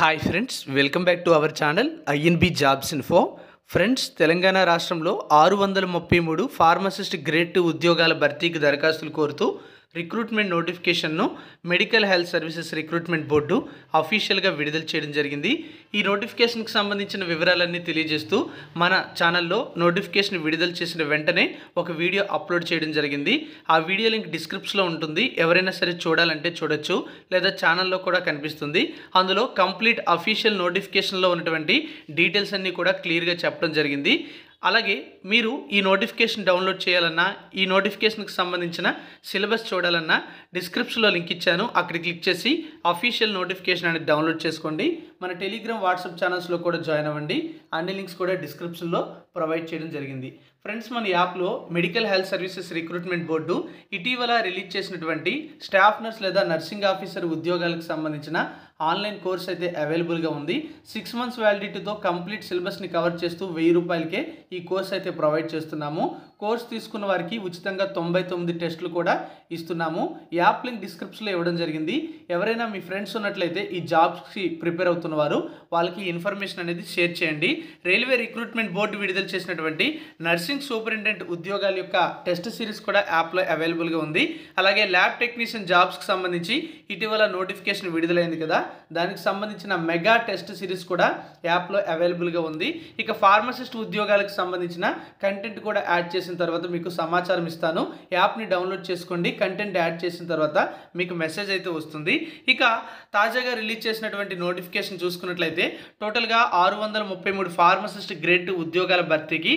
Hi friends, welcome back to our channel INB jobs info. Friends, Telangana రాష్ట్రంలో 633 pharmacist grade 2 ఉద్యోగాల భర్తీకి దరఖాస్తులు కోరుతూ రిక్రూట్మెంట్ నోటిఫికేషన్ను medical health services recruitment board అఫీషియల్గా విడుదల చేయడం జరిగింది. ఈ నోటిఫికేషన్కి సంబంధించిన వివరాలన్నీ తెలియజేస్తూ మన ఛానల్లో నోటిఫికేషన్ విడుదల చేసిన వెంటనే ఒక వీడియో అప్లోడ్ చేయడం జరిగింది. ఆ వీడియో లింక్ డిస్క్రిప్షన్లో ఉంటుంది. ఎవరైనా సరే చూడాలంటే చూడొచ్చు, లేదా ఛానల్లో కూడా కనిపిస్తుంది. అందులో కంప్లీట్ అఫీషియల్ నోటిఫికేషన్లో ఉన్నటువంటి డీటెయిల్స్ అన్నీ కూడా క్లియర్గా చెప్పడం జరిగింది. అలాగే మీరు ఈ నోటిఫికేషన్ డౌన్లోడ్ చేయాలన్నా, ఈ నోటిఫికేషన్కి సంబంధించిన సిలబస్ చూడాలన్నా డిస్క్రిప్షన్లో లింక్ ఇచ్చాను. అక్కడ క్లిక్ చేసి అఫీషియల్ నోటిఫికేషన్ అనేది డౌన్లోడ్ చేసుకోండి. మన టెలిగ్రామ్, వాట్సాప్ ఛానల్స్లో కూడా జాయిన్ అవ్వండి. అన్ని లింక్స్ కూడా డిస్క్రిప్షన్లో ప్రొవైడ్ చేయడం జరిగింది. ఫ్రెండ్స్, మన యాప్లో medical health services recruitment board ఇటీవల రిలీజ్ చేసినటువంటి స్టాఫ్ నర్స్ లేదా నర్సింగ్ ఆఫీసర్ ఉద్యోగాలకు సంబంధించిన ఆన్లైన్ కోర్స్ అయితే అవైలబుల్గా ఉంది. 6 months వ్యాలిడిటీతో కంప్లీట్ సిలబస్ని కవర్ చేస్తూ 1000 రూపాయలకే ఈ కోర్స్ అయితే ప్రొవైడ్ చేస్తున్నాము. కోర్స్ తీసుకున్న వారికి ఉచితంగా 99 టెస్టులు కూడా ఇస్తున్నాము. యాప్ లింక్ డిస్క్రిప్షన్లో ఇవ్వడం జరిగింది. ఎవరైనా మీ ఫ్రెండ్స్ ఉన్నట్లయితే ఈ జాబ్స్కి ప్రిపేర్ అవుతున్నవారు వాళ్ళకి ఇన్ఫర్మేషన్ అనేది షేర్ చేయండి. రైల్వే రిక్రూట్మెంట్ బోర్డు విడుదల చేసినటువంటి నర్సింగ్ సూపరింటెండెంట్ ఉద్యోగాల యొక్క టెస్ట్ సిరీస్ కూడా యాప్లో అవైలబుల్గా ఉంది. అలాగే ల్యాబ్ టెక్నీషియన్ జాబ్స్కి సంబంధించి ఇటీవల నోటిఫికేషన్ విడుదలైంది కదా, దానికి సంబంధించిన మెగా టెస్ట్ సిరీస్ కూడా యాప్లో అవైలబుల్గా ఉంది. ఇక ఫార్మసిస్ట్ ఉద్యోగాలకు సంబంధించిన కంటెంట్ కూడా యాడ్ చేసిన తర్వాత మీకు సమాచారం ఇస్తాను. యాప్ని డౌన్లోడ్ చేసుకోండి. కంటెంట్ యాడ్ చేసిన తర్వాత మీకు మెసేజ్ అయితే వస్తుంది. ఇక తాజాగా రిలీజ్ చేసినటువంటి నోటిఫికేషన్ చూసుకున్నట్లయితే టోటల్గా 633 ఫార్మసిస్ట్ గ్రేడ్ 2 ఉద్యోగాల భర్తీకి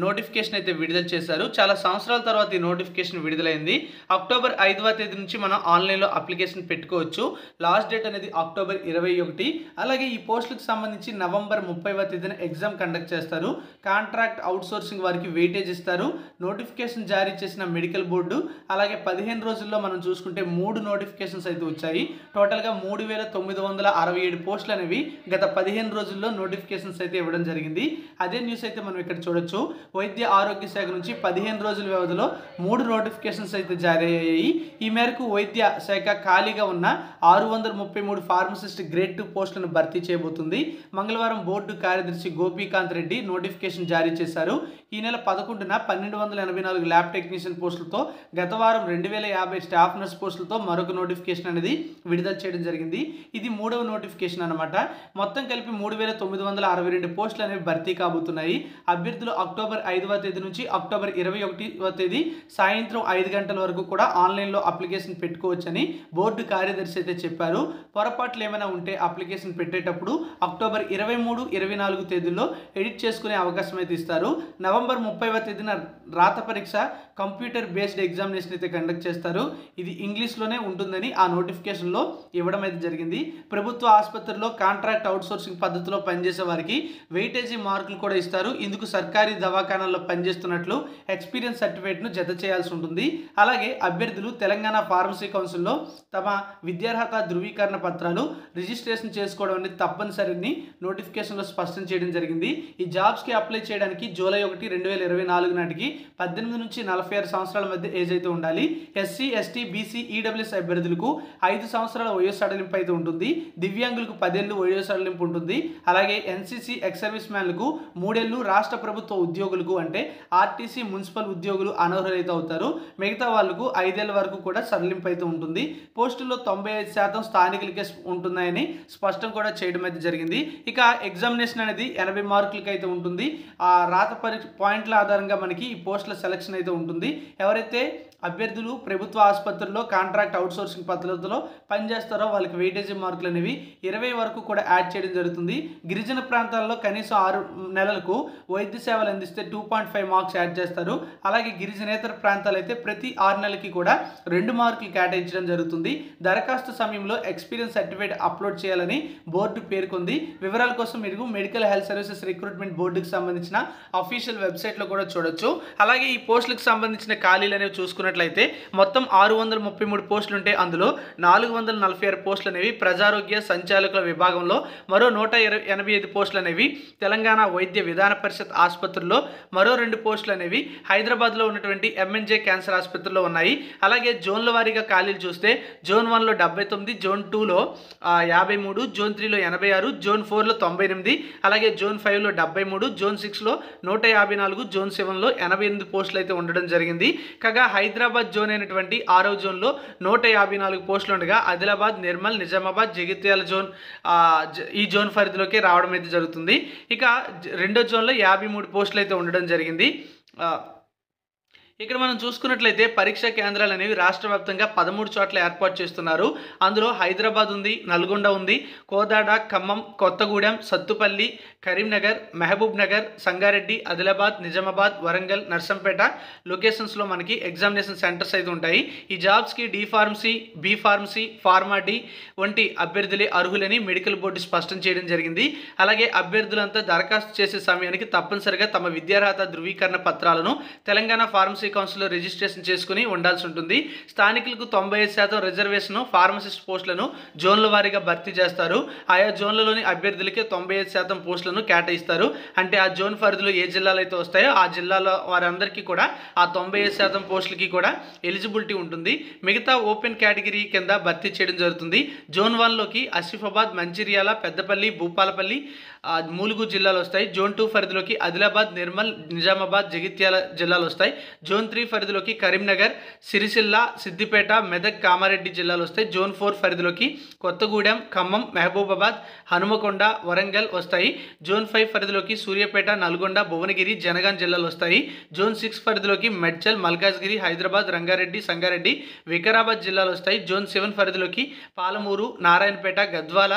నోటిఫికేషన్ అయితే విడుదల చేశారు. చాలా సంవత్సరాల తర్వాత ఈ నోటిఫికేషన్ విడుదలైంది. అక్టోబర్ 5వ తేదీ నుంచి మనం ఆన్లైన్లో అప్లికేషన్ పెట్టుకోవచ్చు. లాస్ట్ డేట్ అనేది అక్టోబర్ 21. అలాగే ఈ పోస్టులకు సంబంధించి నవంబర్ 30వ తేదీన ఎగ్జామ్ కండక్ట్ చేస్తారు. కాంట్రాక్ట్ అవుట్సోర్సింగ్ వారికి వెయిటేజ్ ఇస్తారు. నోటిఫికేషన్ జారీ చేసిన మెడికల్ బోర్డు అలాగే 15 రోజుల్లో మనం చూసుకుంటే 3 నోటిఫికేషన్స్ అయితే వచ్చాయి. టోటల్గా 3967 పోస్టులు అనేవి గత 15 రోజుల్లో నోటిఫికేషన్స్ అయితే ఇవ్వడం జరిగింది. అదే న్యూస్ అయితే మనం ఇక్కడ చూడొచ్చు. వైద్య ఆరోగ్య శాఖ నుంచి 15 రోజుల వ్యవధిలో 3 నోటిఫికేషన్స్ అయితే జారీ అయ్యాయి. ఈ మేరకు వైద్య శాఖ ఖాళీగా ఉన్న 633 ఫార్మసిస్ట్ గ్రేడ్ 2 పోస్టులను భర్తీ చేయబోతుంది. మంగళవారం బోర్డు కార్యదర్శి గోపీకాంత్ రెడ్డి నోటిఫికేషన్ జారీ చేశారు. ఈ నెల 11న 1284 ల్యాబ్ టెక్నీషియన్ పోస్టులతో, గత వారం 2050 స్టాఫ్ నర్స్ పోస్టులతో మరొక నోటిఫికేషన్ అనేది విడుదల చేయడం జరిగింది. ఇది 3వ నోటిఫికేషన్ అనమాట. మొత్తం కలిపి 3962 పోస్టులు అనేవి భర్తీ కాబోతున్నాయి. అభ్యర్థులు అక్టోబర్ 5వ తేదీ నుంచి అక్టోబర్ 21వ తేదీ సాయంత్రం 5 గంటల వరకు కూడా ఆన్లైన్లో అప్లికేషన్ పెట్టుకోవచ్చని బోర్డు కార్యదర్శి అయితే చెప్పారు. పొరపాట్లు ఏమైనా ఉంటే అప్లికేషన్ పెట్టేటప్పుడు అక్టోబర్ 23, 24 తేదీల్లో ఎడిట్ చేసుకునే అవకాశం అయితే ఇస్తారు. నవంబర్ 30వ తేదీన రాత పరీక్ష కంప్యూటర్ బేస్డ్ ఎగ్జామినేషన్ అయితే కండక్ట్ చేస్తారు. ఇది ఇంగ్లీష్లోనే ఉంటుందని ఆ నోటిఫికేషన్లో ఇవ్వడం అయితే జరిగింది. ప్రభుత్వ ఆసుపత్రుల్లో కాంట్రాక్ట్ అవుట్సోర్సింగ్ పద్ధతిలో పనిచేసే వారికి వెయిటేజీ మార్కులు కూడా ఇస్తారు. ఇందుకు సర్కారీ దవాఖానాల్లో పనిచేస్తున్నట్లు ఎక్స్పీరియన్స్ సర్టిఫికేట్ను జత చేయాల్సి ఉంటుంది. అలాగే అభ్యర్థులు తెలంగాణ ఫార్మసీ కౌన్సిల్లో తమ విద్యార్హత ధృవీకరణ పత్రాలు రిజిస్ట్రేషన్ చేసుకోవడం అనేది తప్పనిసరిని నోటిఫికేషన్లో స్పష్టం చేయడం జరిగింది. ఈ జాబ్స్కి అప్లై చేయడానికి జూలై 1, 2024 నాటికి 18 నుంచి 46 సంవత్సరాల మధ్య ఏజ్ అయితే ఉండాలి. ఎస్సీ, ఎస్టీ, బీసీ, ఈడబ్ల్యూఎస్ అభ్యర్థులకు 5 సంవత్సరాల వయో సడలింపు అయితే ఉంటుంది. దివ్యాంగులకు 10 ఏళ్ళు వయో సడలింపు ఉంటుంది. అలాగే ఎన్సీసీ ఎక్స్ సర్వీస్ మ్యాన్లకు 3 ఏళ్ళు, రాష్ట్ర ప్రభుత్వ ఉద్యోగులకు అంటే ఆర్టీసీ, మున్సిపల్ ఉద్యోగులు అనర్హులైతే అవుతారు. మిగతా వాళ్ళకు 5 ఏళ్ల వరకు కూడా సడలింపు అయితే ఉంటుంది. పోస్టుల్లో 95% స్థానికులకే ఉంటున్నాయని స్పష్టం కూడా చేయడం అయితే జరిగింది. ఇక ఎగ్జామినేషన్ అనేది 80 మార్కులకి అయితే ఉంటుంది. ఆ రాత పరీక్ష పాయింట్ల ఆధారంగా మనకి ఈ పోస్టుల సెలక్షన్ అయితే ఉంటుంది. ఎవరైతే అభ్యర్థులు ప్రభుత్వ ఆసుపత్రుల్లో కాంట్రాక్ట్ అవుట్సోర్సింగ్ పద్ధతిలో పనిచేస్తారో వాళ్ళకి వెయిటేజీ మార్కులు అనేవి 20 వరకు కూడా యాడ్ చేయడం జరుగుతుంది. గిరిజన ప్రాంతాల్లో కనీసం 6 నెలలకు వైద్య సేవలు అందిస్తే 2.5 మార్క్స్ యాడ్ చేస్తారు. అలాగే గిరిజనేతర ప్రాంతాలు అయితే ప్రతి 6 నెలలకి కూడా 2 మార్కులు కేటాయించడం జరుగుతుంది. దరఖాస్తు సమయంలో ఎక్స్పీరియన్స్ సర్టిఫికేట్ అప్లోడ్ చేయాలని బోర్డు పేర్కొంది. వివరాల కోసం మీరు మెడికల్ హెల్త్ సర్వీసెస్ రిక్రూట్మెంట్ బోర్డుకి సంబంధించిన అఫీషియల్ వెబ్సైట్లో కూడా చూడొచ్చు. అలాగే ఈ పోస్టులకు సంబంధించిన ఖాళీలు అనేవి చూసుకున్నట్లయితే చూసుకున్నట్లయితే మొత్తం 633 పోస్టులు ఉంటే అందులో 446 పోస్టులు అనేవి ప్రజారోగ్య సంచాలకుల విభాగంలో, మరో 185 పోస్టులు అనేవి తెలంగాణ వైద్య విధాన పరిషత్ ఆసుపత్రుల్లో, మరో 2 పోస్టులు అనేవి హైదరాబాద్లో ఉన్నటువంటి ఎంఎన్జే క్యాన్సర్ ఆసుపత్రిలో ఉన్నాయి. అలాగే జోన్ల వారీగా ఖాళీలు చూస్తే జోన్ 1లో 79, జోన్ 2లో 53, జోన్ 3లో 86, జోన్ 4లో 98, అలాగే జోన్ 5లో 73, జోన్ 6లో 154, జోన్ 7లో 88 పోస్టులు అయితే ఉండడం జరిగింది. కాగా హైదరాబాద్ జోన్ అయినటువంటి 6వ జోన్లో 154 పోస్టులు ఉండగా ఆదిలాబాద్, నిర్మల్, నిజామాబాద్, జగిత్యాల జోన్ ఈ జోన్ పరిధిలోకి రావడం అయితే జరుగుతుంది. ఇక రెండో జోన్లో 53 పోస్టులు అయితే ఉండడం జరిగింది. ఇక్కడ మనం చూసుకున్నట్లయితే పరీక్షా కేంద్రాలు అనేవి రాష్ట్ర వ్యాప్తంగా 13 చోట్ల ఏర్పాటు చేస్తున్నారు. అందులో హైదరాబాద్ ఉంది, నల్గొండ ఉంది, కోదాడ, ఖమ్మం, కొత్తగూడెం, సత్తుపల్లి, కరీంనగర్, మహబూబ్ నగర్, సంగారెడ్డి, ఆదిలాబాద్, నిజామాబాద్, వరంగల్, నర్సంపేట లొకేషన్స్లో మనకి ఎగ్జామినేషన్ సెంటర్స్ అయితే ఉంటాయి. ఈ జాబ్స్కి D pharmacy, B pharmacy, pharma D వంటి అభ్యర్థులే అర్హులని మెడికల్ బోర్డు స్పష్టం చేయడం జరిగింది. అలాగే అభ్యర్థులంతా దరఖాస్తు చేసే సమయానికి తప్పనిసరిగా తమ విద్యార్హత ధృవీకరణ పత్రాలను తెలంగాణ ఫార్మసీ కౌన్సిల్లో రిజిస్ట్రేషన్ చేసుకుని ఉండాల్సి ఉంటుంది. స్థానికులకు 95% రిజర్వేషన్ ఫార్మసిస్ట్ పోస్టులను జోన్ల వారీగా భర్తీ చేస్తారు. ఆయా జోన్లలోని అభ్యర్థులకి 95% పోస్టులను కేటాయిస్తారు. అంటే ఆ జోన్ పరిధిలో ఏ జిల్లాలు అయితే వస్తాయో ఆ జిల్లాలో వారందరికీ కూడా ఆ 95% పోస్టులకి కూడా ఎలిజిబిలిటీ ఉంటుంది. మిగతా ఓపెన్ కేటగిరీ కింద భర్తీ చేయడం జరుగుతుంది. జోన్ 1లోకి ఆసిఫాబాద్, మంచిర్యాల, పెద్దపల్లి, భూపాలపల్లి, ములుగు జిల్లాలు వస్తాయి. జోన్ 2 పరిధిలోకి ఆదిలాబాద్, నిర్మల్, నిజామాబాద్, జగిత్యాల జిల్లాలు వస్తాయి. జోన్ 3 పరిధిలోకి కరీంనగర్, సిరిసిల్ల, సిద్దిపేట, మెదక్, కామారెడ్డి జిల్లాలు వస్తాయి. జోన్ 4 పరిధిలోకి కొత్తగూడెం, ఖమ్మం, మహబూబాబాద్, హనుమకొండ, వరంగల్ వస్తాయి. జోన్ 5 పరిధిలోకి సూర్యాపేట, నల్గొండ, భువనగిరి, జనగాం జిల్లాలు వస్తాయి. జోన్ 6 పరిధిలోకి మేడ్చల్, మల్కాజ్గిరి, హైదరాబాద్, రంగారెడ్డి, సంగారెడ్డి, వికారాబాద్ జిల్లాలు వస్తాయి. జోన్ 7 పరిధిలోకి పాలమూరు, నారాయణపేట, గద్వాల,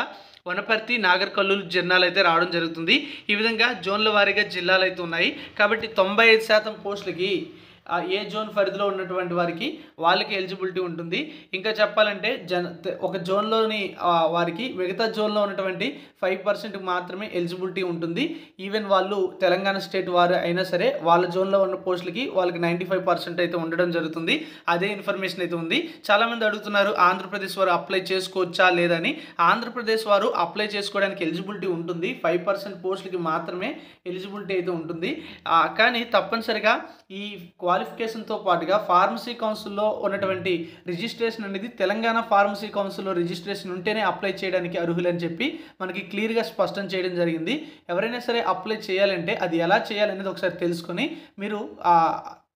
వనపర్తి, నాగర్ కర్నూలు జిల్లాలు అయితే రావడం జరుగుతుంది. ఈ విధంగా జోన్ల వారీగా జిల్లాలు అయితే ఉన్నాయి. కాబట్టి 95% పోస్టులకి ఏ జోన్ పరిధిలో ఉన్నటువంటి వారికి వాళ్ళకి ఎలిజిబిలిటీ ఉంటుంది. ఇంకా చెప్పాలంటే ఒక జోన్లోని వారికి మిగతా జోన్లో ఉన్నటువంటి 5% మాత్రమే ఎలిజిబిలిటీ ఉంటుంది. ఈవెన్ వాళ్ళు తెలంగాణ స్టేట్ వారు అయినా సరే వాళ్ళ జోన్లో ఉన్న పోస్టులకి వాళ్ళకి 95% అయితే ఉండడం జరుగుతుంది. అదే ఇన్ఫర్మేషన్ అయితే ఉంది. చాలామంది అడుగుతున్నారు ఆంధ్రప్రదేశ్ వారు అప్లై చేసుకోవచ్చా లేదని. ఆంధ్రప్రదేశ్ వారు అప్లై చేసుకోవడానికి ఎలిజిబిలిటీ ఉంటుంది. 5% పోస్టులకి మాత్రమే ఎలిజిబిలిటీ అయితే ఉంటుంది. కానీ తప్పనిసరిగా ఈ క్వాలిఫికేషన్తో పాటుగా ఫార్మసీ కౌన్సిల్లో ఉన్నటువంటి రిజిస్ట్రేషన్ అనేది తెలంగాణ ఫార్మసీ కౌన్సిల్లో రిజిస్ట్రేషన్ ఉంటేనే అప్లై చేయడానికి అర్హులని చెప్పి మనకి క్లియర్గా స్పష్టం చేయడం జరిగింది. ఎవరైనా సరే అప్లై చేయాలంటే అది ఎలా చేయాలనేది ఒకసారి తెలుసుకొని మీరు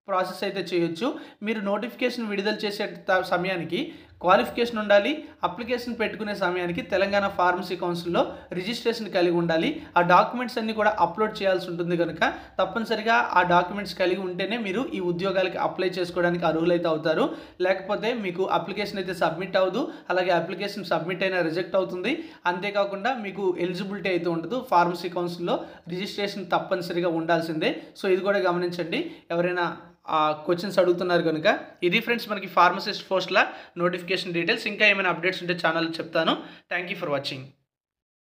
ప్రాసెస్ అయితే చేయొచ్చు. మీరు నోటిఫికేషన్ విడుదల చేసే సమయానికి క్వాలిఫికేషన్ ఉండాలి. అప్లికేషన్ పెట్టుకునే సమయానికి తెలంగాణ ఫార్మసీ కౌన్సిల్లో రిజిస్ట్రేషన్ కలిగి ఉండాలి. ఆ డాక్యుమెంట్స్ అన్నీ కూడా అప్లోడ్ చేయాల్సి ఉంటుంది కనుక తప్పనిసరిగా ఆ డాక్యుమెంట్స్ కలిగి ఉంటేనే మీరు ఈ ఉద్యోగాలకి అప్లై చేసుకోవడానికి అర్హులైతే అవుతారు. లేకపోతే మీకు అప్లికేషన్ అయితే సబ్మిట్ అవ్వదు. అలాగే అప్లికేషన్ సబ్మిట్ అయినా రిజెక్ట్ అవుతుంది. అంతేకాకుండా మీకు ఎలిజిబిలిటీ అయితే ఉండదు. ఫార్మసీ కౌన్సిల్లో రిజిస్ట్రేషన్ తప్పనిసరిగా ఉండాల్సిందే. సో ఇది కూడా గమనించండి. ఎవరైనా క్వశ్చన్స్ అడుగుతున్నారు కనుక. ఇది ఫ్రెండ్స్ మనకి ఫార్మసిస్ట్ పోస్ట్ల నోటిఫికేషన్ డీటెయిల్స్. ఇంకా ఏమైనా అప్డేట్స్ ఉంటే ఛానల్ చెప్తాను. Thank you for watching.